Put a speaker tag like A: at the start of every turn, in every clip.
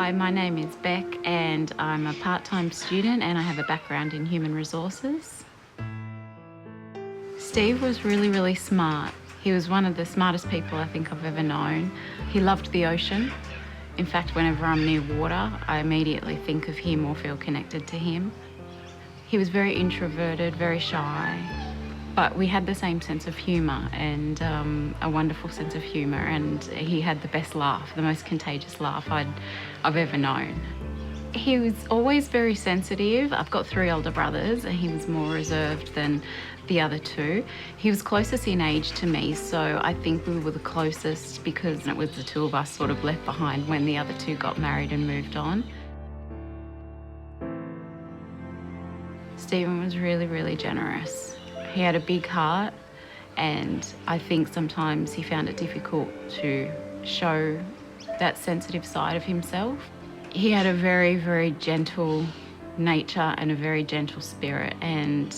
A: Hi, my name is Beck and I'm a part-time student and I have a background in human resources. Steve was really, really smart. He was one of the smartest people I think I've ever known. He loved the ocean. In fact, whenever I'm near water, I immediately think of him or feel connected to him. He was very introverted, very shy, but we had the same sense of humour and a wonderful sense of humour, and he had the best laugh, the most contagious laugh I've ever known. He was always very sensitive. I've got 3 older brothers and he was more reserved than the other 2. He was closest in age to me, so I think we were the closest because it was the 2 of us sort of left behind when the other 2 got married and moved on. Stephen was really, really generous. He had a big heart and I think sometimes he found it difficult to show that sensitive side of himself. He had a very, very gentle nature and a very gentle spirit, and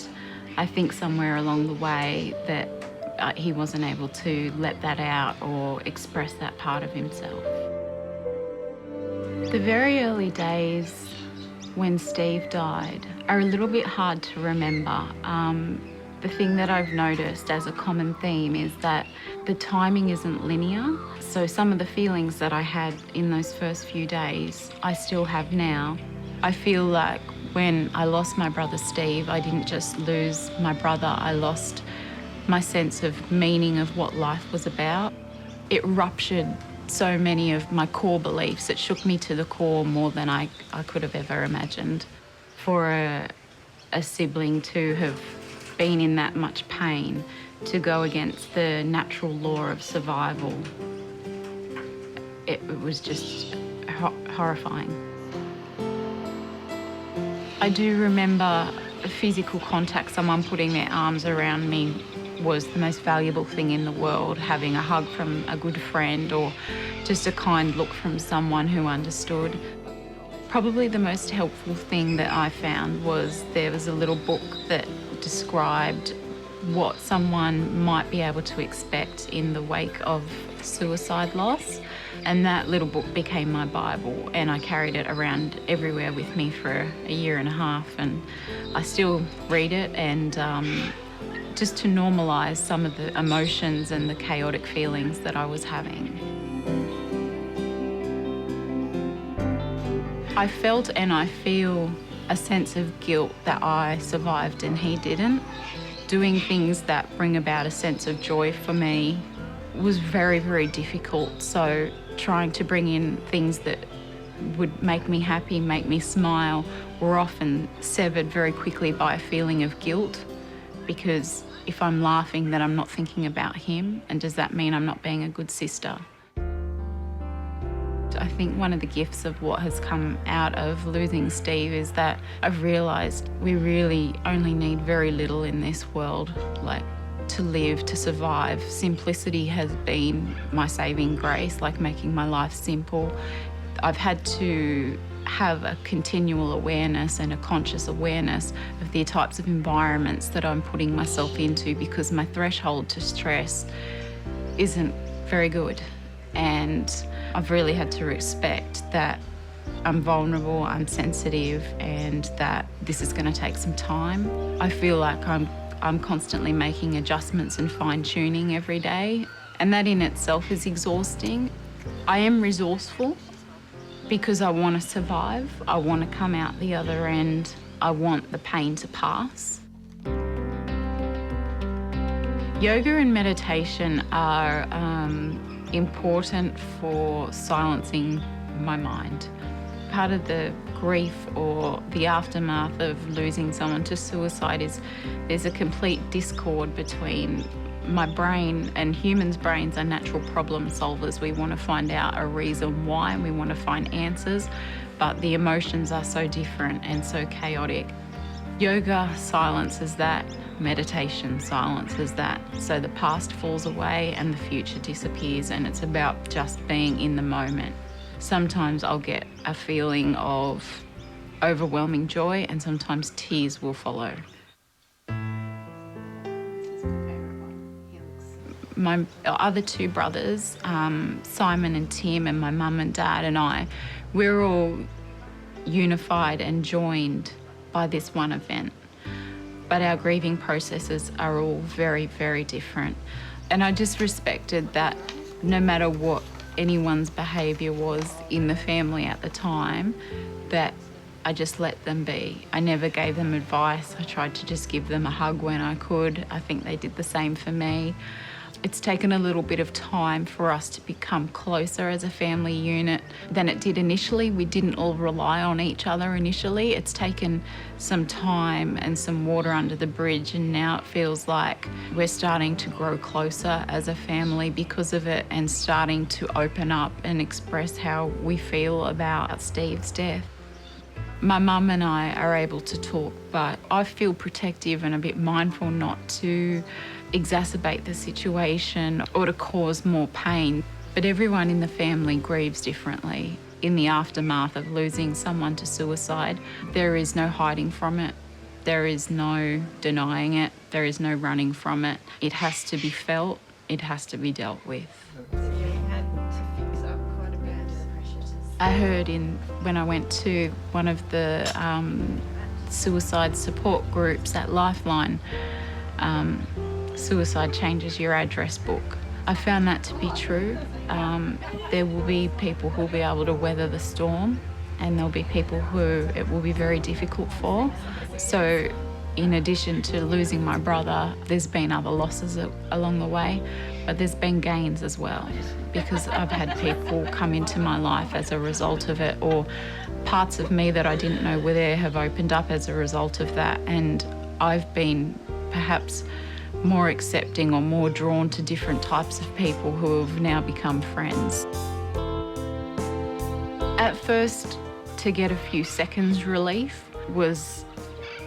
A: I think somewhere along the way that he wasn't able to let that out or express that part of himself. The very early days when Steve died are a little bit hard to remember. The thing that I've noticed as a common theme is that the timing isn't linear. So some of the feelings that I had in those first few days, I still have now. I feel like when I lost my brother Steve, I didn't just lose my brother, I lost my sense of meaning of what life was about. It ruptured so many of my core beliefs. It shook me to the core more than I could have ever imagined. For a sibling to have been in that much pain, to go against the natural law of survival, it was just horrifying. I do remember physical contact, someone putting their arms around me was the most valuable thing in the world, having a hug from a good friend or just a kind look from someone who understood. Probably the most helpful thing that I found was there was a little book that described what someone might be able to expect in the wake of suicide loss. And that little book became my Bible, and I carried it around everywhere with me for a year and a half, and I still read it, and just to normalise some of the emotions and the chaotic feelings that I was having. I felt and I feel a sense of guilt that I survived and he didn't. Doing things that bring about a sense of joy for me was very, very difficult. So trying to bring in things that would make me happy, make me smile, were often severed very quickly by a feeling of guilt, because if I'm laughing, then I'm not thinking about him, and does that mean I'm not being a good sister? I think one of the gifts of what has come out of losing Steve is that I've realised we really only need very little in this world, like to live, to survive. Simplicity has been my saving grace, like making my life simple. I've had to have a continual awareness and a conscious awareness of the types of environments that I'm putting myself into, because my threshold to stress isn't very good. And I've really had to respect that I'm vulnerable, I'm sensitive, and that this is going to take some time. I feel like I'm constantly making adjustments and fine-tuning every day, and that in itself is exhausting. I am resourceful because I want to survive. I want to come out the other end. I want the pain to pass. Yoga and meditation are important for silencing my mind. Part of the grief or the aftermath of losing someone to suicide is there's a complete discord between my brain, and humans' brains are natural problem solvers. We want to find out a reason why, and we want to find answers, but the emotions are so different and so chaotic. Yoga silences that, meditation silences that. So the past falls away and the future disappears, and it's about just being in the moment. Sometimes I'll get a feeling of overwhelming joy, and sometimes tears will follow. My other two brothers, Simon and Tim, and my mum and dad and I, we're all unified and joined by this one event. But our grieving processes are all very, very different. And I just respected that no matter what anyone's behaviour was in the family at the time, that I just let them be. I never gave them advice. I tried to just give them a hug when I could. I think they did the same for me. It's taken a little bit of time for us to become closer as a family unit than it did initially. We didn't all rely on each other initially. It's taken some time and some water under the bridge, and now it feels like we're starting to grow closer as a family because of it, and starting to open up and express how we feel about Steve's death. My mum and I are able to talk, but I feel protective and a bit mindful not to exacerbate the situation or to cause more pain. But everyone in the family grieves differently. In the aftermath of losing someone to suicide, there is no hiding from it. There is no denying it. There is no running from it. It has to be felt. It has to be dealt with. I heard when I went to one of the suicide support groups at Lifeline, suicide changes your address book. I found that to be true. There will be people who will be able to weather the storm, and there'll be people who it will be very difficult for. So in addition to losing my brother, there's been other losses along the way, but there's been gains as well, because I've had people come into my life as a result of it, or parts of me that I didn't know were there have opened up as a result of that, and I've been perhaps more accepting or more drawn to different types of people who have now become friends. At first, to get a few seconds relief was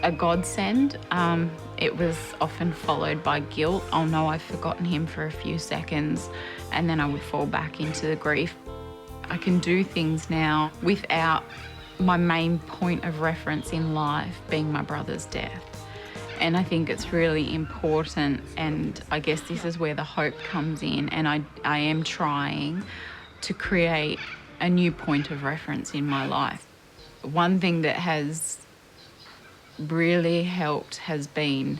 A: a godsend. It was often followed by guilt. Oh no, I've forgotten him for a few seconds, and then I would fall back into the grief. I can do things now without my main point of reference in life being my brother's death. And I think it's really important, and I guess this is where the hope comes in, and I am trying to create a new point of reference in my life. One thing that has really helped has been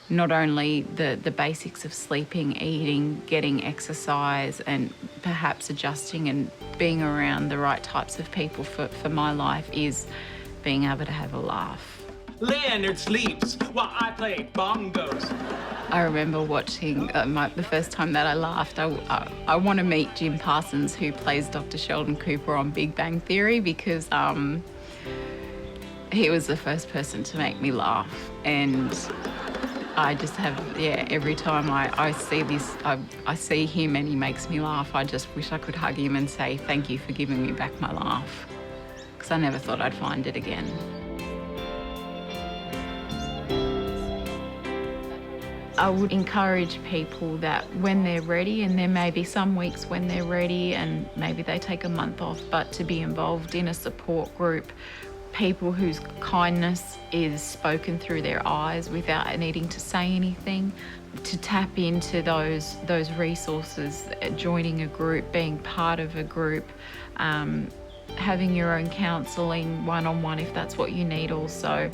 A: not only the basics of sleeping, eating, getting exercise, and perhaps adjusting and being around the right types of people for my life, is being able to have a laugh.
B: Leonard sleeps while I play bongos.
A: I remember watching the first time that I laughed. I want to meet Jim Parsons, who plays Dr. Sheldon Cooper on Big Bang Theory, because he was the first person to make me laugh. And I just have, every time I see this, I see him and he makes me laugh, I just wish I could hug him and say, thank you for giving me back my laugh, because I never thought I'd find it again. I would encourage people that when they're ready, and there may be some weeks when they're ready and maybe they take a month off, but to be involved in a support group, people whose kindness is spoken through their eyes without needing to say anything, to tap into those resources, joining a group, being part of a group, having your own counselling one-on-one if that's what you need also,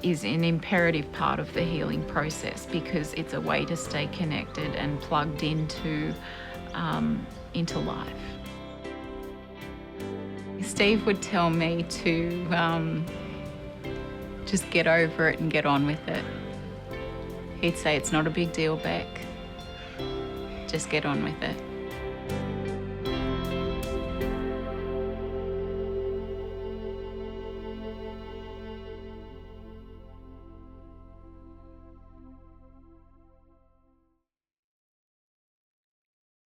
A: is an imperative part of the healing process, because it's a way to stay connected and plugged into life. Steve would tell me to just get over it and get on with it. He'd say, it's not a big deal, Beck. Just get on with it.